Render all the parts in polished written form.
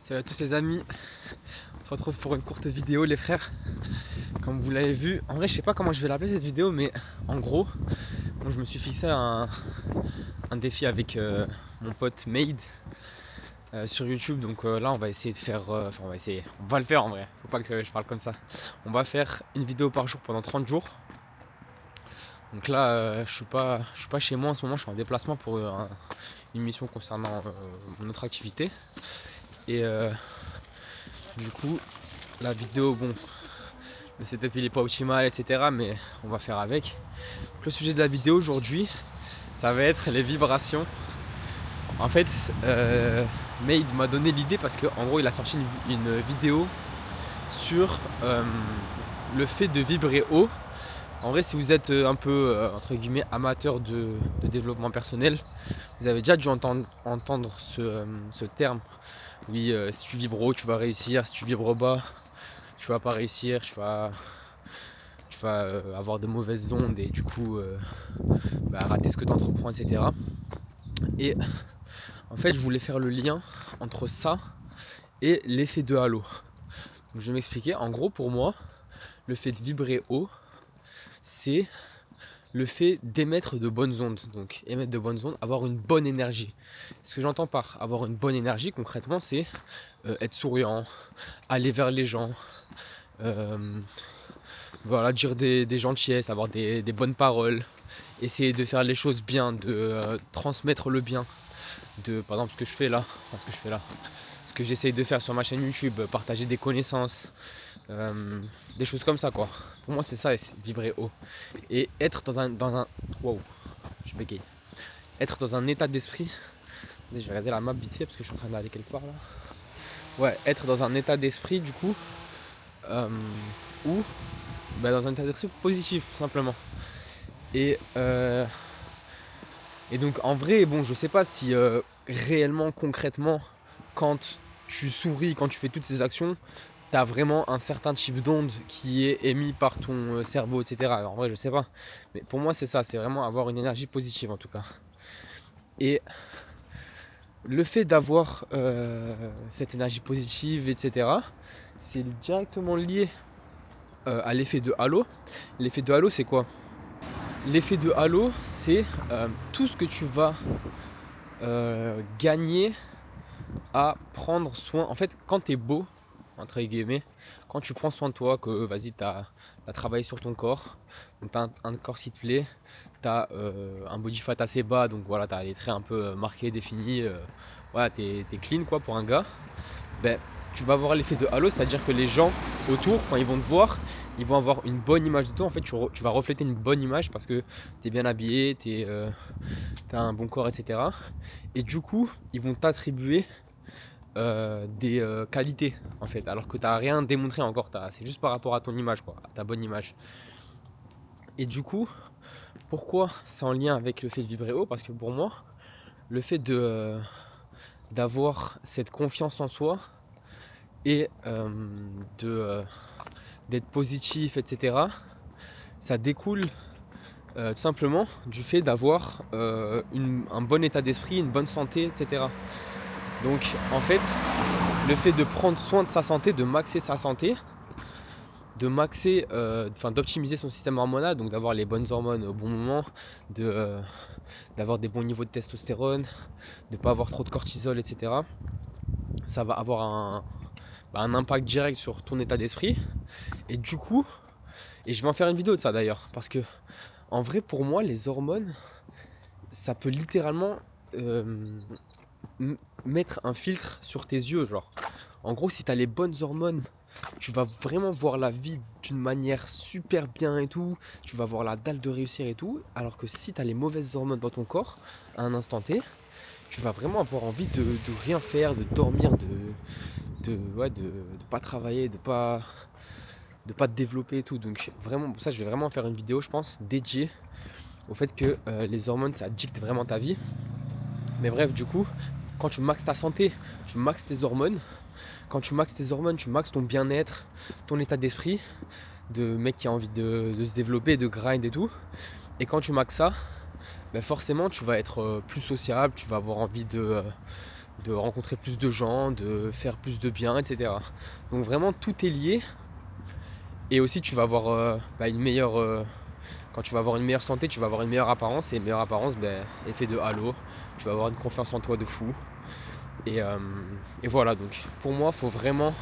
Salut à tous les amis, on se retrouve pour une courte vidéo les frères. Comme vous l'avez vu, en vrai je sais pas comment je vais l'appeler cette vidéo, mais en gros, bon, je me suis fixé un défi avec mon pote Made sur YouTube. Donc là on va essayer de faire, on va le faire en vrai, faut pas que je parle comme ça. On va faire une vidéo par jour pendant 30 jours. Donc là je suis pas chez moi en ce moment, je suis en déplacement pour une mission concernant mon autre activité. Et du coup la vidéo, bon, le setup il est pas optimal, etc. Mais on va faire avec. Donc, le sujet de la vidéo aujourd'hui, ça va être les vibrations. En fait, Made m'a donné l'idée parce qu'en gros, il a sorti une vidéo sur le fait de vibrer haut. En vrai, si vous êtes un peu, entre guillemets, amateur de développement personnel, vous avez déjà dû entendre ce terme. Oui, si tu vibres haut, tu vas réussir. Si tu vibres bas, tu vas pas réussir. Tu vas avoir de mauvaises ondes et du coup rater ce que tu entreprends, etc. Et en fait, je voulais faire le lien entre ça et l'effet de halo. Donc, je vais m'expliquer. En gros, pour moi, le fait de vibrer haut, c'est le fait d'émettre de bonnes ondes. Donc, émettre de bonnes ondes, avoir une bonne énergie. Ce que j'entends par avoir une bonne énergie, concrètement, c'est être souriant, aller vers les gens, voilà, dire des gentillesses, avoir des bonnes paroles, essayer de faire les choses bien, de transmettre le bien, de par exemple ce que j'essaye de faire sur ma chaîne YouTube, partager des connaissances, des choses comme ça quoi. Pour moi c'est ça, c'est vibrer haut. Et être dans un wow, je bégaye. Être dans un état d'esprit. Je vais regarder la map vite fait parce que je suis en train d'aller quelque part là. Ouais, être dans un état d'esprit du coup où dans un état d'esprit positif tout simplement. Et donc en vrai, bon, je sais pas si réellement, concrètement, quand tu souris, quand tu fais toutes ces actions, tu as vraiment un certain type d'onde qui est émis par ton cerveau, etc. Alors, en vrai, je sais pas. Mais pour moi, c'est ça, c'est vraiment avoir une énergie positive en tout cas. Et le fait d'avoir cette énergie positive, etc., c'est directement lié à l'effet de halo. L'effet de halo, c'est quoi? L'effet de halo, c'est tout ce que tu vas gagner à prendre soin. En fait, quand tu es beau, entre guillemets, quand tu prends soin de toi, que vas-y, tu as travaillé sur ton corps, donc tu as un corps qui te plaît, tu as un body fat assez bas, donc voilà, tu as les traits un peu marqués, définis, voilà, tu es clean quoi pour un gars, ben, tu vas avoir l'effet de halo, c'est-à-dire que les gens autour, quand ils vont te voir, ils vont avoir une bonne image de toi. En fait, tu vas refléter une bonne image parce que tu es bien habillé, tu as un bon corps, etc. Et du coup, ils vont t'attribuer des qualités en fait, alors que tu n'as rien démontré encore. C'est juste par rapport à ton image, quoi, à ta bonne image. Et du coup, pourquoi c'est en lien avec le fait de vibrer haut? Parce que pour moi, le fait d'avoir cette confiance en soi et d'être positif, etc., ça découle tout simplement du fait d'avoir un bon état d'esprit, une bonne santé, etc. Donc en fait, le fait de prendre soin de sa santé, de maxer sa santé, d'optimiser son système hormonal, donc d'avoir les bonnes hormones au bon moment, d'avoir des bons niveaux de testostérone, de ne pas avoir trop de cortisol, etc. Ça va avoir un impact direct sur ton état d'esprit. Et du coup, et je vais en faire une vidéo de ça d'ailleurs, parce que en vrai pour moi les hormones, ça peut littéralement mettre un filtre sur tes yeux, genre. En gros, si tu as les bonnes hormones, tu vas vraiment voir la vie d'une manière super bien et tout. Tu vas voir la dalle de réussir et tout. Alors que si tu as les mauvaises hormones dans ton corps, à un instant T, tu vas vraiment avoir envie de rien faire, de dormir, de pas travailler, de pas te développer et tout. Donc vraiment, pour ça, je vais vraiment faire une vidéo, je pense, dédiée au fait que les hormones, ça dicte vraiment ta vie. Mais bref, du coup, quand tu maxes ta santé, tu maxes tes hormones. Quand tu maxes tes hormones, tu maxes ton bien-être, ton état d'esprit, de mec qui a envie de se développer, de grind et tout. Et quand tu maxes ça, forcément tu vas être plus sociable, tu vas avoir envie de rencontrer plus de gens, de faire plus de bien, etc. Donc vraiment tout est lié. Et aussi tu vas avoir une meilleure... quand tu vas avoir une meilleure santé, tu vas avoir une meilleure apparence. Et une meilleure apparence, effet de halo. Tu vas avoir une confiance en toi de fou. Et voilà, donc pour moi, il faut vraiment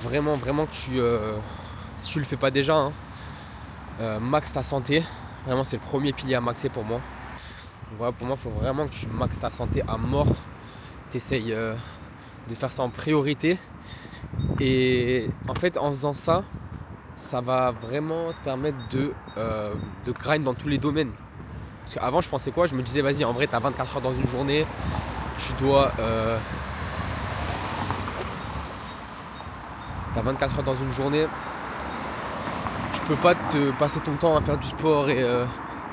que tu... si tu le fais pas déjà, hein, max ta santé. Vraiment, c'est le premier pilier à maxer pour moi. Donc voilà, pour moi, il faut vraiment que tu maxes ta santé à mort. T'essayes de faire ça en priorité. Et en fait, en faisant ça, ça va vraiment te permettre de grind dans tous les domaines. Parce qu'avant, je pensais quoi? Je me disais, vas-y, en vrai, tu as 24 heures dans une journée. Tu dois... T'as 24 heures dans une journée. Tu peux pas te passer ton temps à faire du sport et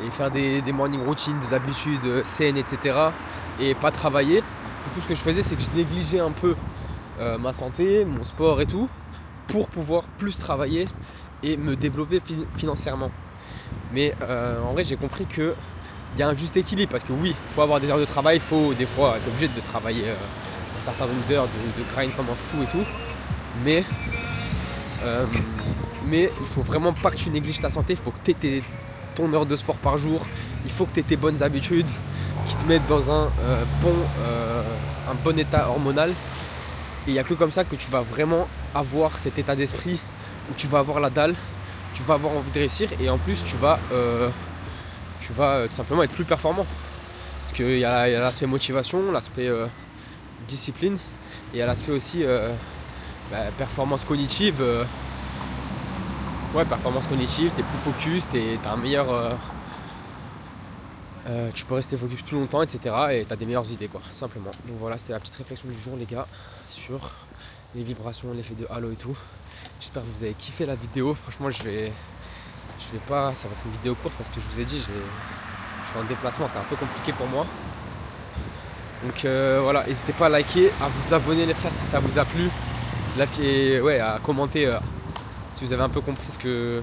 faire des morning routines, des habitudes saines, etc. Et pas travailler. Du coup, ce que je faisais, c'est que je négligeais un peu ma santé, mon sport et tout, pour pouvoir plus travailler et me développer financièrement. Mais en vrai, j'ai compris qu'il y a un juste équilibre. Parce que oui, il faut avoir des heures de travail, il faut des fois être obligé de travailler un certain nombre d'heures, de grind comme un fou et tout. Mais il faut vraiment pas que tu négliges ta santé. Il faut que tu aies ton heure de sport par jour. Il faut que tu aies tes bonnes habitudes qui te mettent dans un bon état hormonal. Et il n'y a que comme ça que tu vas vraiment avoir cet état d'esprit où tu vas avoir la dalle, tu vas avoir envie de réussir et en plus tu vas tout simplement être plus performant. Parce qu'il y a l'aspect motivation, l'aspect discipline et il y a l'aspect aussi performance cognitive. Performance cognitive, t'es plus focus, t'as un meilleur... tu peux rester focus plus longtemps, etc. Et t'as des meilleures idées, quoi, tout simplement. Donc voilà, c'était la petite réflexion du jour, les gars, sur les vibrations, l'effet de halo et tout. J'espère que vous avez kiffé la vidéo. Franchement, je vais pas... Ça va être une vidéo courte parce que je vous ai dit, je suis en déplacement, c'est un peu compliqué pour moi. Donc voilà, n'hésitez pas à liker, à vous abonner les frères si ça vous a plu. C'est là à commenter si vous avez un peu compris ce que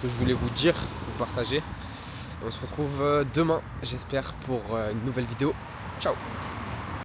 je voulais vous dire, vous partager. On se retrouve demain, j'espère, pour une nouvelle vidéo. Ciao!